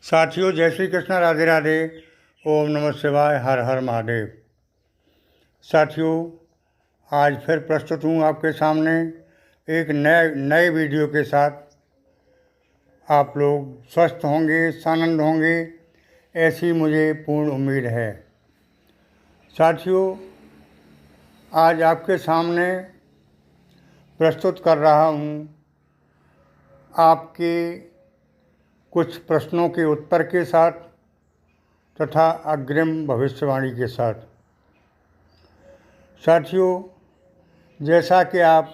साथियों, जय श्री कृष्ण, राधे राधे, ओम नमः शिवाय, हर हर महादेव। साथियों, आज फिर प्रस्तुत हूँ आपके सामने एक नए वीडियो के साथ। आप लोग स्वस्थ होंगे, सानंद होंगे, ऐसी मुझे पूर्ण उम्मीद है। साथियों, आज आपके सामने प्रस्तुत कर रहा हूँ आपके कुछ प्रश्नों के उत्तर के साथ तथा अग्रिम भविष्यवाणी के साथ। साथियों, जैसा कि आप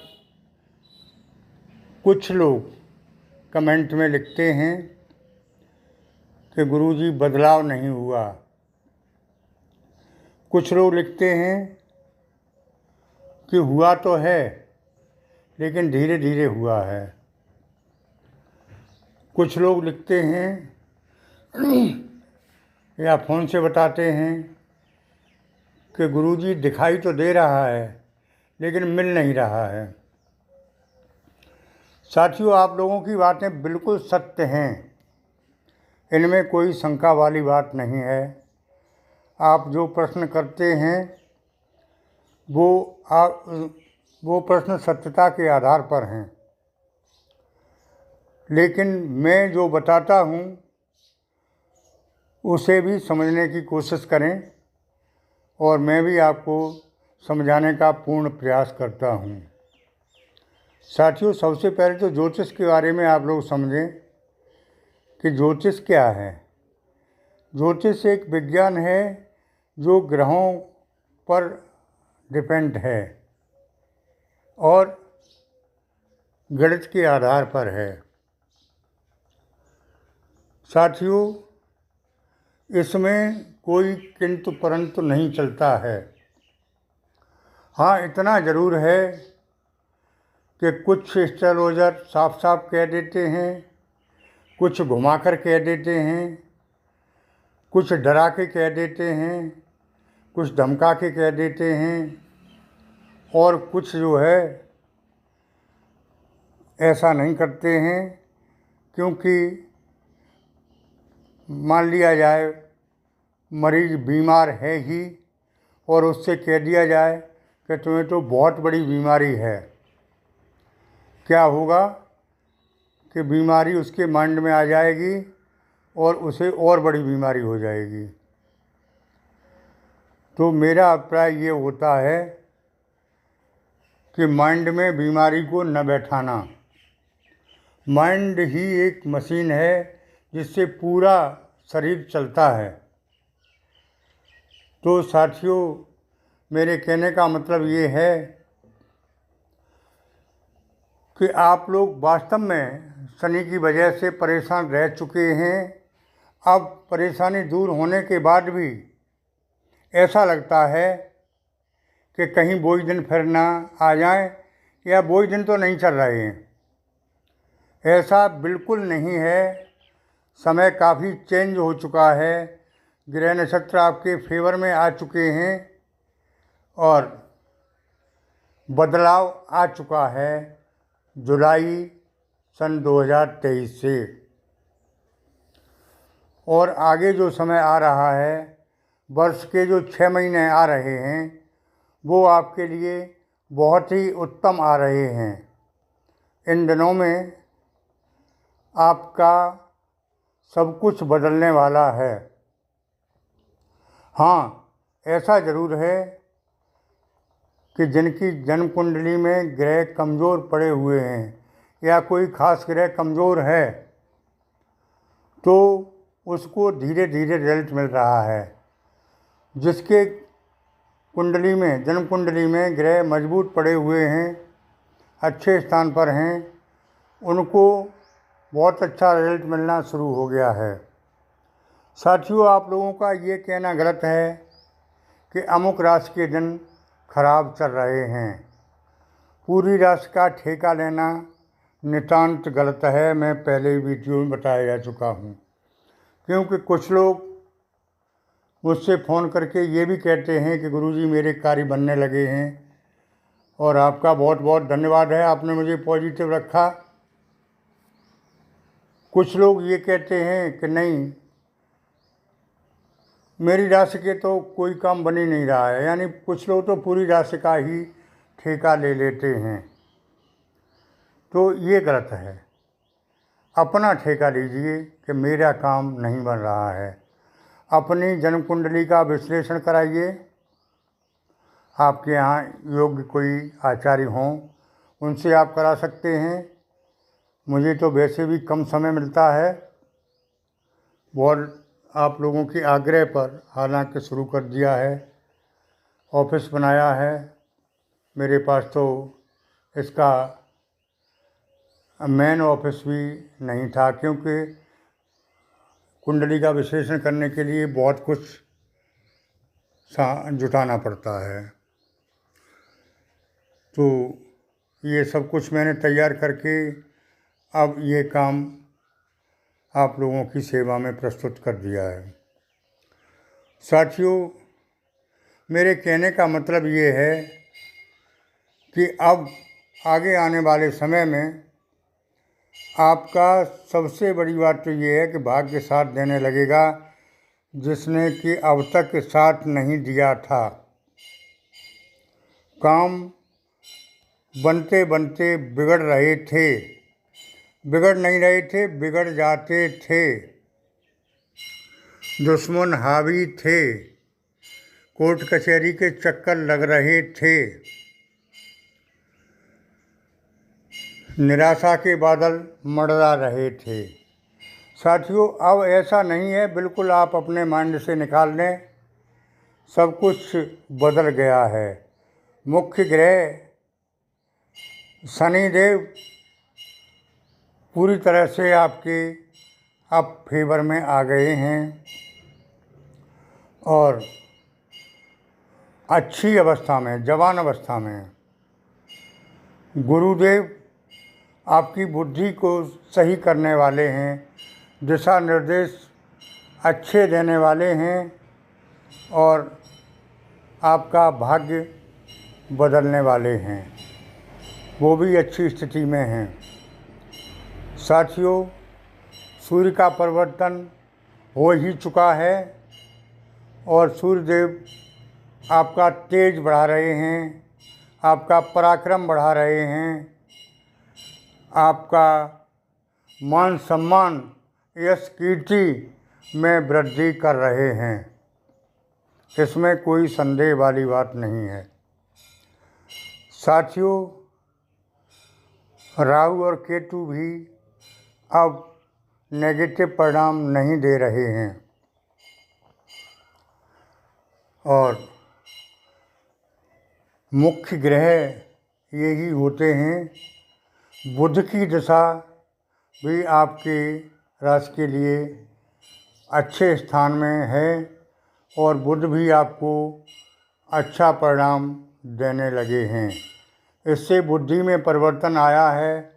कुछ लोग कमेंट में लिखते हैं कि गुरुजी बदलाव नहीं हुआ, कुछ लोग लिखते हैं कि हुआ तो है लेकिन धीरे धीरे हुआ है, कुछ लोग लिखते हैं या फ़ोन से बताते हैं कि गुरुजी दिखाई तो दे रहा है लेकिन मिल नहीं रहा है। साथियों, आप लोगों की बातें बिल्कुल सत्य हैं, इनमें कोई शंका वाली बात नहीं है। आप जो प्रश्न करते हैं वो प्रश्न सत्यता के आधार पर हैं, लेकिन मैं जो बताता हूँ उसे भी समझने की कोशिश करें और मैं भी आपको समझाने का पूर्ण प्रयास करता हूँ। साथियों, सबसे पहले तो ज्योतिष के बारे में आप लोग समझें कि ज्योतिष क्या है। ज्योतिष एक विज्ञान है जो ग्रहों पर डिपेंड है और गणित के आधार पर है। साथियों, इसमें कोई किंतु परंतु नहीं चलता है। हाँ, इतना ज़रूर है कि कुछ एस्ट्रोलॉजर साफ साफ कह देते हैं, कुछ घुमाकर कह देते हैं, कुछ डरा के कह देते हैं, कुछ धमका के कह देते हैं और कुछ जो है ऐसा नहीं करते हैं। क्योंकि मान लिया जाए मरीज बीमार है ही और उससे कह दिया जाए कि तुम्हें तो बहुत बड़ी बीमारी है, क्या होगा कि बीमारी उसके माइंड में आ जाएगी और उसे और बड़ी बीमारी हो जाएगी। तो मेरा अभिप्राय ये होता है कि माइंड में बीमारी को न बैठाना। माइंड ही एक मशीन है जिससे पूरा शरीर चलता है। तो साथियों, मेरे कहने का मतलब ये है कि आप लोग वास्तव में शनि की वजह से परेशान रह चुके हैं। अब परेशानी दूर होने के बाद भी ऐसा लगता है कि कहीं वही दिन फिर ना आ जाए या वही दिन तो नहीं चल रहे हैं। ऐसा बिल्कुल नहीं है, समय काफ़ी चेंज हो चुका है, ग्रह नक्षत्र आपके फेवर में आ चुके हैं और बदलाव आ चुका है जुलाई सन 2023 से। और आगे जो समय आ रहा है, वर्ष के जो 6 महीने आ रहे हैं, वो आपके लिए बहुत ही उत्तम आ रहे हैं। इन दिनों में आपका सब कुछ बदलने वाला है। हाँ, ऐसा ज़रूर है कि जिनकी जन्म कुंडली में ग्रह कमज़ोर पड़े हुए हैं या कोई खास ग्रह कमज़ोर है तो उसको धीरे धीरे रिजल्ट मिल रहा है। जिसके कुंडली में, जन्म कुंडली में ग्रह मजबूत पड़े हुए हैं, अच्छे स्थान पर हैं, उनको बहुत अच्छा रिजल्ट मिलना शुरू हो गया है। साथियों, आप लोगों का ये कहना गलत है कि अमुक राशि के दिन खराब चल रहे हैं। पूरी राशि का ठेका लेना नितांत गलत है। मैं पहले वीडियो में बताया जा चुका हूँ। क्योंकि कुछ लोग मुझसे फ़ोन करके ये भी कहते हैं कि गुरुजी मेरे कार्य बनने लगे हैं, और आपका बहुत बहुत धन्यवाद है, आपने मुझे पॉजिटिव रखा। कुछ लोग ये कहते हैं कि नहीं, मेरी राशि के तो कोई काम बन ही नहीं रहा है, यानी कुछ लोग तो पूरी राशि का ही ठेका ले लेते हैं। तो ये गलत है। अपना ठेका लीजिए कि मेरा काम नहीं बन रहा है। अपनी जन्म कुंडली का विश्लेषण कराइए। आपके यहाँ योग्य कोई आचार्य हों, उनसे आप करा सकते हैं। मुझे तो वैसे भी कम समय मिलता है, बहुत आप लोगों की आग्रह पर हालांकि शुरू कर दिया है, ऑफिस बनाया है। मेरे पास तो इसका मेन ऑफिस भी नहीं था, क्योंकि कुंडली का विश्लेषण करने के लिए बहुत कुछ जुटाना पड़ता है। तो ये सब कुछ मैंने तैयार करके अब ये काम आप लोगों की सेवा में प्रस्तुत कर दिया है। साथियों, मेरे कहने का मतलब ये है कि अब आगे आने वाले समय में आपका सबसे बड़ी बात तो ये है कि भाग्य साथ देने लगेगा, जिसने कि अब तक साथ नहीं दिया था। काम बनते बनते बिगड़ रहे थे, बिगड़ नहीं रहे थे, बिगड़ जाते थे। दुश्मन हावी थे, कोर्ट कचहरी के चक्कर लग रहे थे, निराशा के बादल मंडरा रहे थे। साथियों, अब ऐसा नहीं है, बिल्कुल आप अपने माइंड से निकाल लें, सब कुछ बदल गया है। मुख्य ग्रह शनिदेव पूरी तरह से आपके अब फेवर में आ गए हैं और अच्छी अवस्था में, जवान अवस्था में। गुरुदेव आपकी बुद्धि को सही करने वाले हैं, दिशा निर्देश अच्छे देने वाले हैं और आपका भाग्य बदलने वाले हैं, वो भी अच्छी स्थिति में हैं। साथियों, सूर्य का परिवर्तन हो ही चुका है और सूर्यदेव आपका तेज बढ़ा रहे हैं, आपका पराक्रम बढ़ा रहे हैं, आपका मान सम्मान, यश, कीर्ति में वृद्धि कर रहे हैं। इसमें कोई संदेह वाली बात नहीं है। साथियों, राहु और केतु भी अब नेगेटिव परिणाम नहीं दे रहे हैं और मुख्य ग्रह यही होते हैं। बुध की दशा भी आपके राशि के लिए अच्छे स्थान में है और बुध भी आपको अच्छा परिणाम देने लगे हैं। इससे बुद्धि में परिवर्तन आया है।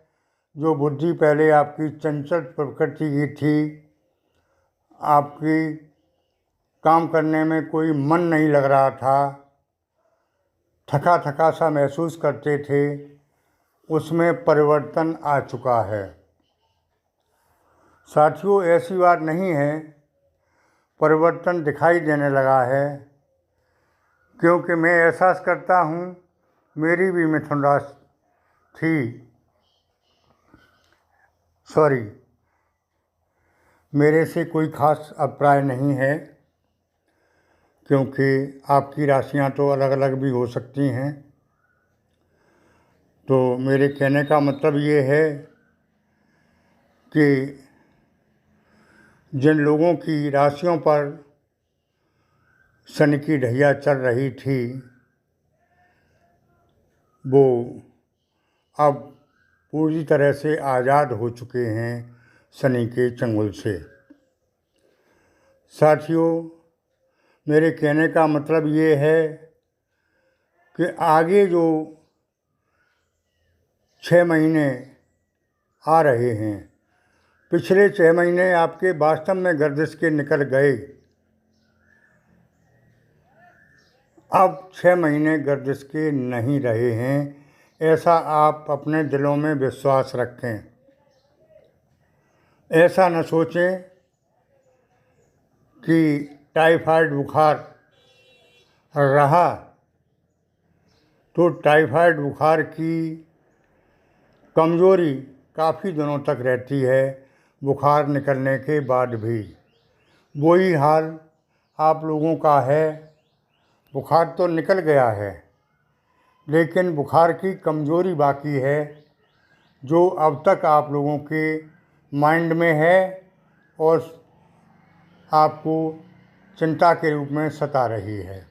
जो बुद्धि पहले आपकी चंचल प्रकृति की थी, आपकी काम करने में कोई मन नहीं लग रहा था, थका थका सा महसूस करते थे, उसमें परिवर्तन आ चुका है। साथियों, ऐसी बात नहीं है, परिवर्तन दिखाई देने लगा है, क्योंकि मैं एहसास करता हूँ, मेरी भी मिथुन राशि थी, मेरे से कोई खास अभिप्राय नहीं है, क्योंकि आपकी राशियाँ तो अलग अलग भी हो सकती हैं। तो मेरे कहने का मतलब ये है कि जिन लोगों की राशियों पर शनि की ढैया चल रही थी, वो अब पूरी तरह से आज़ाद हो चुके हैं शनि के चंगुल से। साथियों, मेरे कहने का मतलब ये है कि आगे जो 6 महीने आ रहे हैं, पिछले 6 महीने आपके वास्तव में गर्दिश के निकल गए। अब 6 महीने गर्दिश के नहीं रहे हैं, ऐसा आप अपने दिलों में विश्वास रखें। ऐसा न सोचें कि टाइफाइड बुखार रहा तो टाइफाइड बुखार की कमज़ोरी काफ़ी दिनों तक रहती है, बुखार निकलने के बाद भी। वही हाल आप लोगों का है। बुखार तो निकल गया है, लेकिन बुखार की कमज़ोरी बाकी है, जो अब तक आप लोगों के माइंड में है और आपको चिंता के रूप में सता रही है।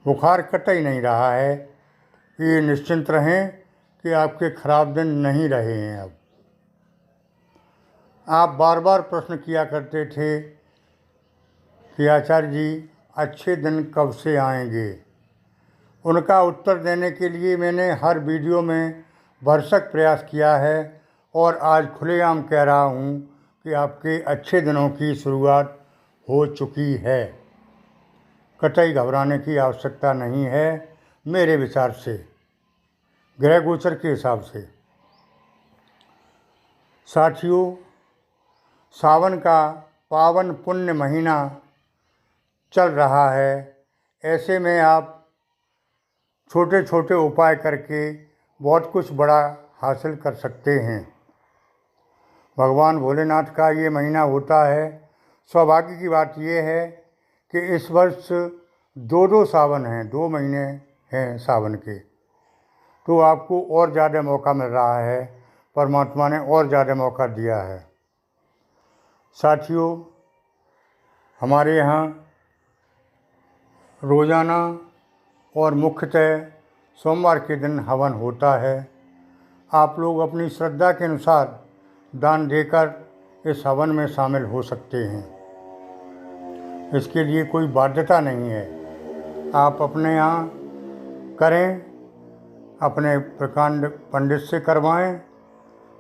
बुखार कट ही नहीं रहा है। ये निश्चिंत रहें कि आपके ख़राब दिन नहीं रहे हैं। अब आप बार बार प्रश्न किया करते थे कि आचार्य जी अच्छे दिन कब से आएंगे। उनका उत्तर देने के लिए मैंने हर वीडियो में भरसक प्रयास किया है और आज खुलेआम कह रहा हूँ कि आपके अच्छे दिनों की शुरुआत हो चुकी है। कतई घबराने की आवश्यकता नहीं है। मेरे विचार से, ग्रह गोचर के हिसाब से साथियों, सावन का पावन पुण्य महीना चल रहा है। ऐसे में आप छोटे छोटे उपाय करके बहुत कुछ बड़ा हासिल कर सकते हैं। भगवान भोलेनाथ का ये महीना होता है। सौभाग्य की बात यह है कि इस वर्ष दो सावन हैं, 2 महीने हैं सावन के, तो आपको और ज़्यादा मौका मिल रहा है। परमात्मा ने और ज़्यादा मौका दिया है। साथियों, हमारे यहाँ रोज़ाना और मुख्यतः सोमवार के दिन हवन होता है। आप लोग अपनी श्रद्धा के अनुसार दान देकर इस हवन में शामिल हो सकते हैं। इसके लिए कोई बाध्यता नहीं है। आप अपने यहाँ करें, अपने प्रकांड पंडित से करवाएं,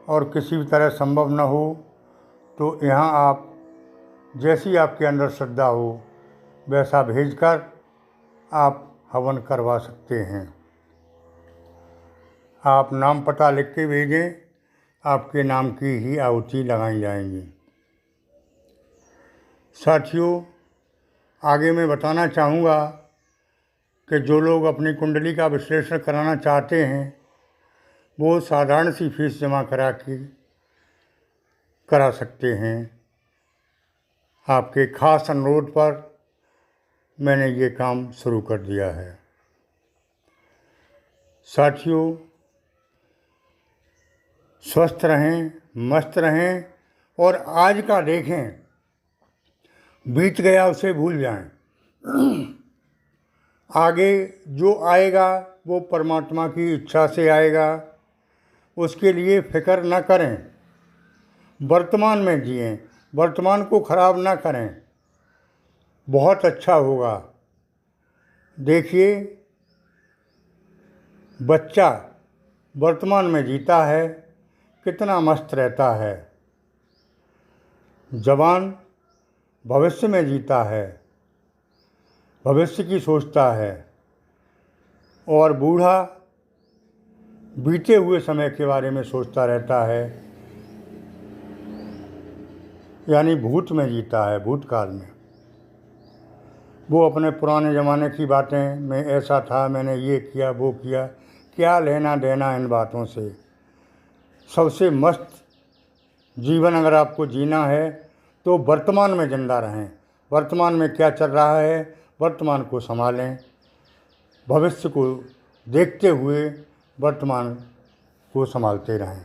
और किसी भी तरह संभव न हो तो यहाँ आप जैसी आपके अंदर श्रद्धा हो वैसा भेजकर आप हवन करवा सकते हैं। आप नाम पता लिख के भेजें, आपके नाम की ही आहुति लगाई जाएंगी। साथियों, आगे मैं बताना चाहूँगा कि जो लोग अपनी कुंडली का विश्लेषण कराना चाहते हैं वो साधारण सी फीस जमा करा सकते हैं। आपके खास अनुरोध पर मैंने ये काम शुरू कर दिया है। साथियों, स्वस्थ रहें, मस्त रहें और आज का देखें, बीत गया उसे भूल जाएं। आगे जो आएगा वो परमात्मा की इच्छा से आएगा, उसके लिए फिक्र न करें। वर्तमान में जिएं, वर्तमान को ख़राब ना करें, बहुत अच्छा होगा। देखिए, बच्चा वर्तमान में जीता है, कितना मस्त रहता है। जवान भविष्य में जीता है, भविष्य की सोचता है, और बूढ़ा बीते हुए समय के बारे में सोचता रहता है, यानी भूत में जीता है, भूतकाल में। वो अपने पुराने ज़माने की बातें, मैं ऐसा था, मैंने ये किया वो किया, क्या लेना देना इन बातों से। सबसे मस्त जीवन अगर आपको जीना है तो वर्तमान में जिंदा रहें। वर्तमान में क्या चल रहा है, वर्तमान को संभालें। भविष्य को देखते हुए वर्तमान को संभालते रहें।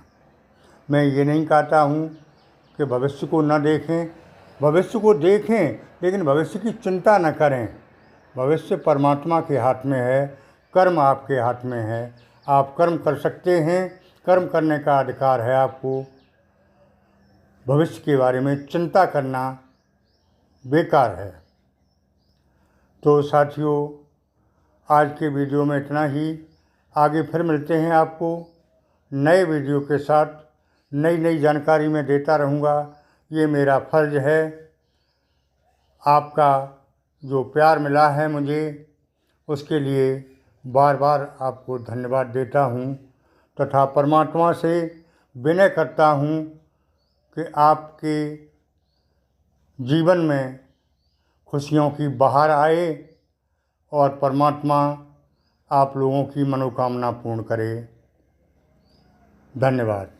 मैं ये नहीं कहता हूँ कि भविष्य को न देखें, भविष्य को देखें, लेकिन भविष्य की चिंता न करें। भविष्य परमात्मा के हाथ में है, कर्म आपके हाथ में है। आप कर्म कर सकते हैं, कर्म करने का अधिकार है आपको। भविष्य के बारे में चिंता करना बेकार है। तो साथियों, आज के वीडियो में इतना ही। आगे फिर मिलते हैं आपको नए वीडियो के साथ। नई नई जानकारी मैं देता रहूँगा, ये मेरा फ़र्ज़ है। आपका जो प्यार मिला है मुझे, उसके लिए बार बार आपको धन्यवाद देता हूँ, तथा परमात्मा से विनय करता हूँ कि आपके जीवन में खुशियों की बहार आए और परमात्मा आप लोगों की मनोकामना पूर्ण करे। धन्यवाद।